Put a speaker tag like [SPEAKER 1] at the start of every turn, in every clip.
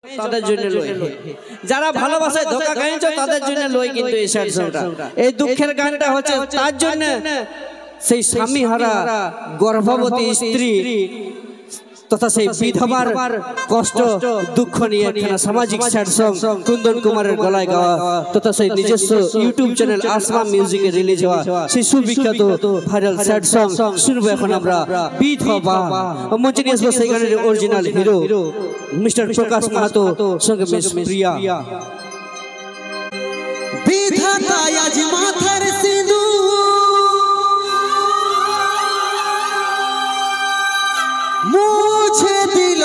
[SPEAKER 1] তাদের জন্য লই যারা ভালোবাসায় ধোঁকা খাইছো তাদের জন্য লই কিন্তু এই স্যাড সংটা এই দুঃখের গানটা হচ্ছে তার জন্য সেই স্বামী হারা গর্ভবতী স্ত্রী তথা সেই বিধবার কষ্ট দুঃখ নিয়ে একখানা সামাজিক স্যাড সং কুন্দন কুমারের গলায় গাওয়া তথা সেই নিজস্ব ইউটিউব চ্যানেল আসমা মিউজিকে রিলিজ হওয়া সেই সুবিখ্যাত ভাইরাল স্যাড সং শুনবো এখন আমরা বিধবা মঞ্চে নিয়ে আসবো সেই গানের অরিজিনাল হিরো মিস্টার প্রকাশ মাহাতো সঙ্গে মিস প্রিয়া।
[SPEAKER 2] বিধাতা আজ মাথার সিঁদুর মুছে দিল,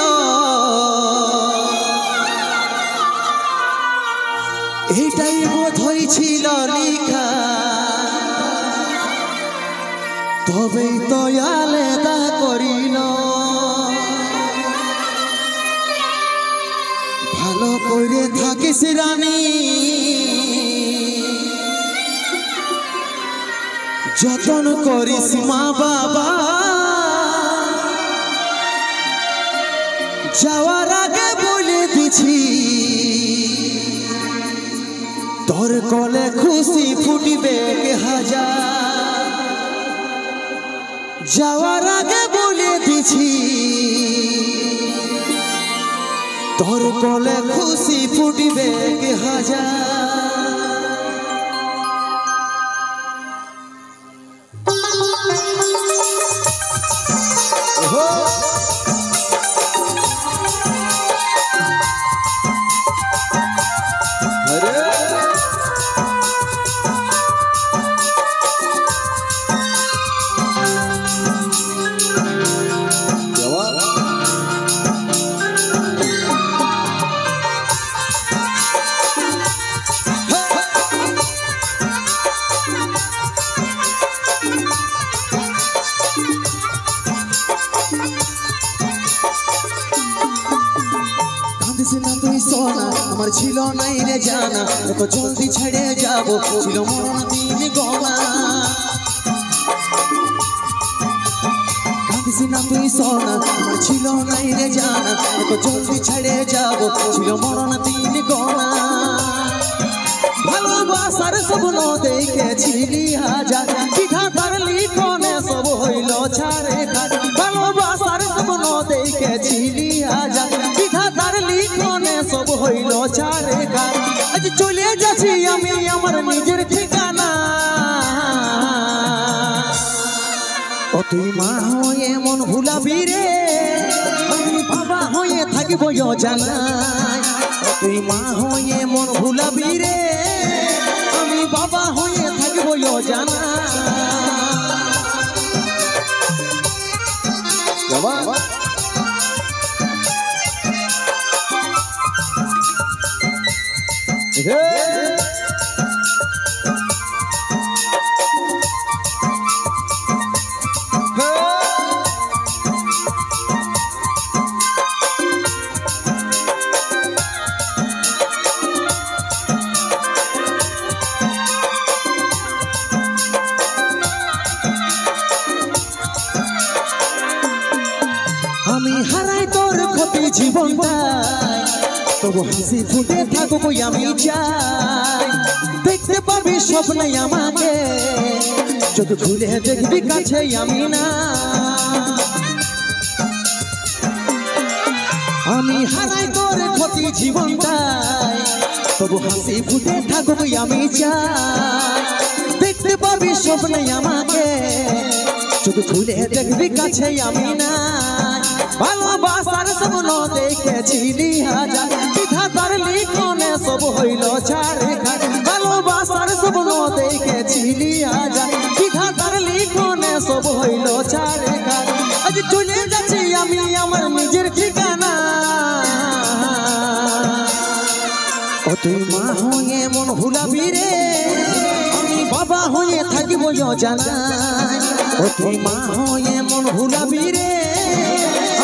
[SPEAKER 2] এটাই বোধহয় ছিল লেখা, তবেই তো আলাদা করিল। ভালো করে থাকিস রানী, যতন করিস মা বাবা, যাওয়ার আগে বলে দিছি তোর কলে খুশি ফুটবে হাজার। যাওয়ার আগে বলে দিছি তোর কলে খুশি ফুটবে হাজার। আমার ছিল নাই রে জানা, এত জলদি ছেড়ে যাব, ছিল মরণ দিন গলা। কাঁদিস না তুই সোনা, আমার ছিল নাই রে জানা, এত জলদি ছেড়ে যাব, ছিল মরণ দিন গলা। ভালোবাসার স্বপ্ন দেখেছিলি হাজার, বিধাতার লিখনে সব হইল ছাড়ে ঘাট। ভালোবাসার স্বপ্ন দেখেছিলি হাজার, বিধাতার লিখনে সব হইল ছাড়ে ঘাট। আজ চলে যাচ্ছি আমি আমার নিজের ঠিকানা, ও তুই মা হয়ে মন ভুলাবি রে, আমি বাবা হয়ে থাকিব জানাই। ও তুই মা হয়ে মন ভুলাবি রে, আমি বাবা হয়ে থাকিব জানা। আমি হারাই তোর ক্ষতি জীবনটাই, তবু হাসি ফুটে থাকবো আমি চাই। দেখতে পাবি স্বপ্নে আমাকে, যদি ভুলে দেখবি কাছে আমি না। আমি হারাই তোর ক্ষতি জীবনটাই, তবু হাসি ফুটে থাকবো আমি চাই। দেখতে পাবি স্বপ্নে আমাকে, যদি ভুলে দেখবি কাছে আমি না। ভালোবাসার স্বপ্ন দেখেছিলি হাজার, বিধাতার লিখনে সব হইল ছাড়ে ঘাট। ভালোবাসার স্বপ্ন দেখেছিলি হাজার, বিধাতার লিখনে সব হইল ছাড়ে ঘাট। আজ চলে যাচ্ছি আমি আমার নিজের ঠিকানা, ও তুই মা হয়ে মন ভুলাবি রে, আমি বাবা হয়ে থাকিব জানাই। ও তুই মা হয়ে মন ভুলাবি রে,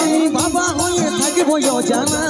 [SPEAKER 2] আমি বাবা হয়ে থাকিব জানা।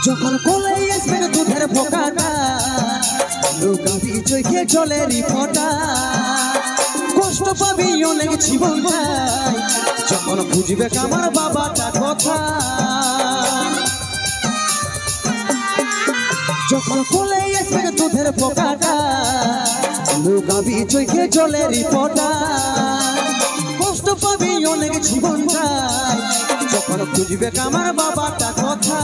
[SPEAKER 2] যখন কোলে আসবে দুধের ফোঁকাটা লুকাবি চোখে জলের ফোঁটা কষ্ট পাবি অনেক জীবনটাই যখন বুঝবে আমার বাবাটা কথা যখন কোলে আসবে দুধের ফোঁকাটা লুকাবি চোখে জলের ফোঁটা কষ্ট পাবি অনেক জীবনটাই যখন বুঝবে আমার বাবাটা কথা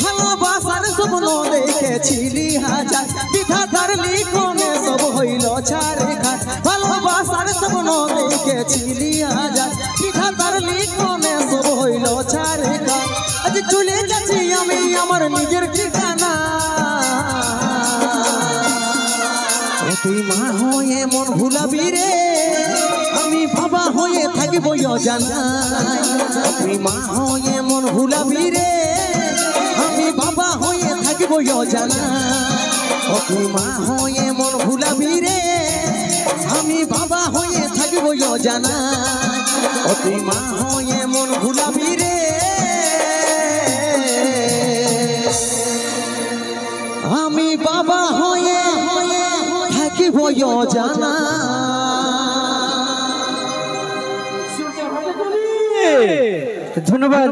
[SPEAKER 2] ভালোবাসার স্বপ্ন দেখেছিলি হাজার বিধাতার লিখনে সব হইল ছাড়ে ঘাট ভালোবাসার স্বপ্ন দেখেছিলি হাজার বিধাতার লিখনে সব হইল ছাড়ে ঘাট আজ চলে যাচ্ছি আমি আমার নিজের ঠিকানা তুই মা হয়ে মন ভুলাবি রে আমি বাবা হয়ে থাকব অজানায় তুই মা হয়ে মন ভুলাবি রে আমি বাবা হয়ে থাকব অজানায় তুই মা হয়ে মন ভুলাবি রে আমি বাবা হয়ে থাকব অজানায় তুই মা হয়ে মন ভুলাবি রে আমি বাবা হয়ে থাকিব অজানা
[SPEAKER 1] ধন্যবাদ।